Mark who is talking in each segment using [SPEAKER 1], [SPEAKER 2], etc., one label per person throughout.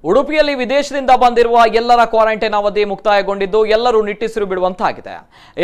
[SPEAKER 1] ಉಡುಪಿಯಲ್ಲಿ ವಿದೇಶದಿಂದ ಬಂದಿರುವ ಎಲ್ಲರ ಕ್ವಾರಂಟೈನ್ ಅವಧಿ ಮುಕ್ತಾಯಗೊಂಡಿದ್ದು ಎಲ್ಲರೂ ನಿಟ್ಟುಸಿರು ಬಿಡುವಂತಾಗಿದೆ.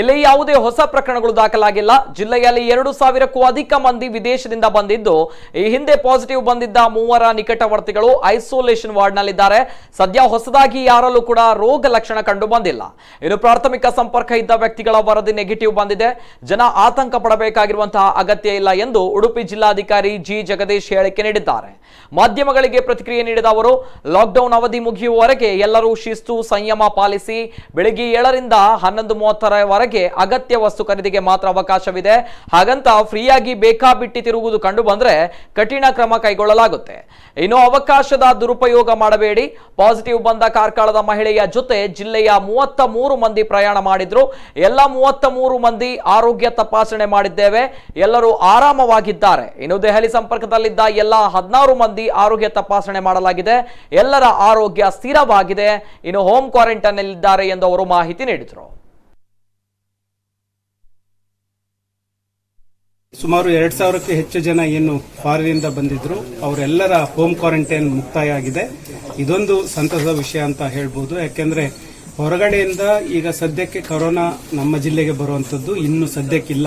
[SPEAKER 1] ಇಲ್ಲಿ ಯಾವುದೇ ಹೊಸ ಪ್ರಕರಣಗಳು ದಾಖಲಾಗಿಲ್ಲ. ಜಿಲ್ಲೆಯಲ್ಲಿ 2000ಕ್ಕೂ ಅಧಿಕ ಮಂದಿ ವಿದೇಶದಿಂದ ಬಂದಿದ್ದು, ಈ ಹಿಂದೆ ಪಾಸಿಟಿವ್ ಬಂದಿದ್ದ 3 ನಿಕಟವರ್ತಿಗಳು ಐಸೋಲೇಷನ್ ವಾರ್ಡ್ನಲ್ಲಿದ್ದಾರೆ. ಸದ್ಯ ಹೊಸದಾಗಿ ಯಾರಲ್ಲೂ ಕೂಡ ರೋಗ ಲಕ್ಷಣ ಕಂಡು ಬಂದಿಲ್ಲ. ಇನ್ನು ಪ್ರಾಥಮಿಕ ಸಂಪರ್ಕ ಇದ್ದ ವ್ಯಕ್ತಿಗಳ ವರದಿ ನೆಗೆಟಿವ್ ಬಂದಿದೆ. ಜನ ಆತಂಕ ಪಡಬೇಕಾಗಿರುವಂತಹ ಅಗತ್ಯ ಇಲ್ಲ ಎಂದು ಉಡುಪಿ ಜಿಲ್ಲಾಧಿಕಾರಿ ಜಿ ಜಗದೀಶ್ ಹೇಳಿಕೆ ನೀಡಿದ್ದಾರೆ. ಮಾಧ್ಯಮಗಳಿಗೆ ಪ್ರತಿಕ್ರಿಯೆ ನೀಡಿದ ಅವರು, ಲಾಕ್ಡೌನ್ ಅವಧಿ ಮುಗಿಯುವವರೆಗೆ ಎಲ್ಲರೂ ಶಿಸ್ತು ಸಂಯಮ ಪಾಲಿಸಿ. ಬೆಳಗ್ಗೆ 7 ರಿಂದ 11:30 ಅಗತ್ಯ ವಸ್ತು ಖರೀದಿಗೆ ಮಾತ್ರ ಅವಕಾಶವಿದೆ. ಹಾಗಂತ ಫ್ರೀಯಾಗಿ ಬೇಕಾಬಿಟ್ಟಿ ತಿರುಗುವುದು ಕಂಡು ಬಂದ್ರೆ ಕಠಿಣ ಕ್ರಮ ಕೈಗೊಳ್ಳಲಾಗುತ್ತೆ. ಇನ್ನು ಅವಕಾಶದ ದುರುಪಯೋಗ ಮಾಡಬೇಡಿ. ಪಾಸಿಟಿವ್ ಬಂದ ಕಾರ್ಕಳದ ಮಹಿಳೆಯ ಜೊತೆ ಜಿಲ್ಲೆಯ 33 ಮಂದಿ ಪ್ರಯಾಣ ಮಾಡಿದ್ರು. ಎಲ್ಲ 33 ಮಂದಿ ಆರೋಗ್ಯ ತಪಾಸಣೆ ಮಾಡಿದ್ದೇವೆ. ಎಲ್ಲರೂ ಆರಾಮವಾಗಿದ್ದಾರೆ. ಇನ್ನು ದೆಹಲಿ ಸಂಪರ್ಕದಲ್ಲಿದ್ದ ಎಲ್ಲ 16 ಮಂದಿ ಆರೋಗ್ಯ ತಪಾಸಣೆ ಮಾಡಲಾಗಿದೆ. ಎಲ್ಲರ ಆರೋಗ್ಯ ಸ್ಥಿರವಾಗಿದೆ. ಇನ್ನು ಹೋಮ್ ಕ್ವಾರಂಟೈನ್ ನಲ್ಲಿದ್ದಾರೆ ಎಂದು ಅವರು ಮಾಹಿತಿ ನೀಡಿದರು.
[SPEAKER 2] ಸುಮಾರು 2000ಕ್ಕೂ ಹೆಚ್ಚು ಜನ ಏನು ಫಾರಿನಿಂದ ಬಂದಿದ್ರು ಅವರೆಲ್ಲರ ಹೋಮ್ ಕ್ವಾರಂಟೈನ್ ಮುಕ್ತಾಯ ಆಗಿದೆ. ಇದೊಂದು ಸಂತಸದ ವಿಷಯ ಅಂತ ಹೇಳ್ಬೋದು. ಯಾಕೆಂದ್ರೆ ಹೊರಗಡೆಯಿಂದ ಈಗ ಸದ್ಯಕ್ಕೆ ಕೊರೋನಾ ನಮ್ಮ ಜಿಲ್ಲೆಗೆ ಬರುವಂತದ್ದು ಇನ್ನು ಸದ್ಯಕ್ಕಿಲ್ಲ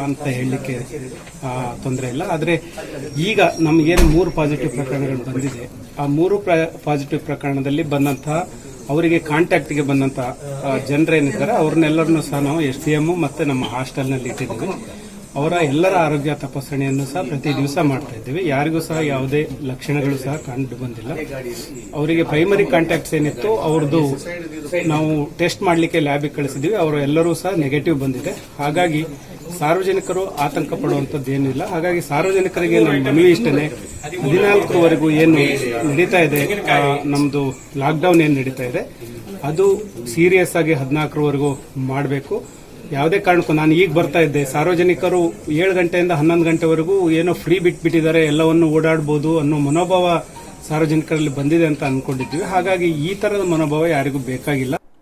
[SPEAKER 2] ಅಂತ ಹೇಳಲಿಕ್ಕೆ ತೊಂದರೆ ಇಲ್ಲ. ಆದ್ರೆ ಈಗ ನಮಗೇನು 3 ಪಾಸಿಟಿವ್ ಪ್ರಕರಣಗಳು ಬಂದಿದೆ, ಆ 3 ಪಾಸಿಟಿವ್ ಪ್ರಕರಣದಲ್ಲಿ ಬಂದಂತಹ ಅವರಿಗೆ ಕಾಂಟ್ಯಾಕ್ಟ್ಗೆ ಬಂದಂತಹ ಜನರೇನಿದ್ದಾರೆ ಅವ್ರನ್ನೆಲ್ಲರನ್ನೂ ಸಹ ನಾವು SDM ಮತ್ತೆ ನಮ್ಮ ಹಾಸ್ಟೆಲ್ನಲ್ಲಿ ಇಟ್ಟಿದ್ದೀವಿ. ಅವರ ಎಲ್ಲರ ಆರೋಗ್ಯ ತಪಾಸಣೆಯನ್ನು ಸಹ ಪ್ರತಿ ದಿವಸ ಮಾಡ್ತಾ ಇದ್ದೀವಿ. ಯಾರಿಗೂ ಸಹ ಯಾವುದೇ ಲಕ್ಷಣಗಳು ಸಹ ಕಂಡು ಬಂದಿಲ್ಲ. ಅವರಿಗೆ ಪ್ರೈಮರಿ ಕಾಂಟ್ಯಾಕ್ಟ್ಸ್ ಏನಿತ್ತು ಅವ್ರದ್ದು ನಾವು ಟೆಸ್ಟ್ ಮಾಡಲಿಕ್ಕೆ ಲ್ಯಾಬಿಗೆ ಕಳಿಸಿದ್ದೀವಿ. ಅವರು ಎಲ್ಲರೂ ಸಹ ನೆಗೆಟಿವ್ ಬಂದಿದೆ. ಹಾಗಾಗಿ ಸಾರ್ವಜನಿಕರು ಆತಂಕ ಪಡುವಂಥದ್ದು ಏನಿಲ್ಲ. ಹಾಗಾಗಿ ಸಾರ್ವಜನಿಕರಿಗೆ ನಮ್ಮ ಮನವಿ ಇಷ್ಟನೇ, 14ರವರೆಗೂ ಏನು ನಡೀತಾ ಇದೆ ನಮ್ದು ಲಾಕ್ಡೌನ್ ಏನು ನಡೀತಾ ಇದೆ ಅದು ಸೀರಿಯಸ್ ಆಗಿ 14ರವರೆಗೂ ಮಾಡಬೇಕು. ಯಾವುದೇ ಕಾರಣಕ್ಕೂ ನಾನು ಈಗ ಬರ್ತಾ ಇದ್ದೆ, ಸಾರ್ವಜನಿಕರು 7 ಗಂಟೆಯಿಂದ 11 ಗಂಟೆವರೆಗೂ ಏನೋ ಫ್ರೀ ಬಿಟ್ಬಿಟ್ಟಿದ್ದಾರೆ, ಎಲ್ಲವನ್ನು ಓಡಾಡಬಹುದು ಅನ್ನೋ ಮನೋಭಾವ ಸಾರ್ವಜನಿಕರಲ್ಲಿ ಬಂದಿದೆ ಅಂತ ಅನ್ಕೊಂಡಿದ್ವಿ. ಹಾಗಾಗಿ ಈ ತರದ ಮನೋಭಾವ ಯಾರಿಗೂ ಬೇಕಾಗಿಲ್ಲ.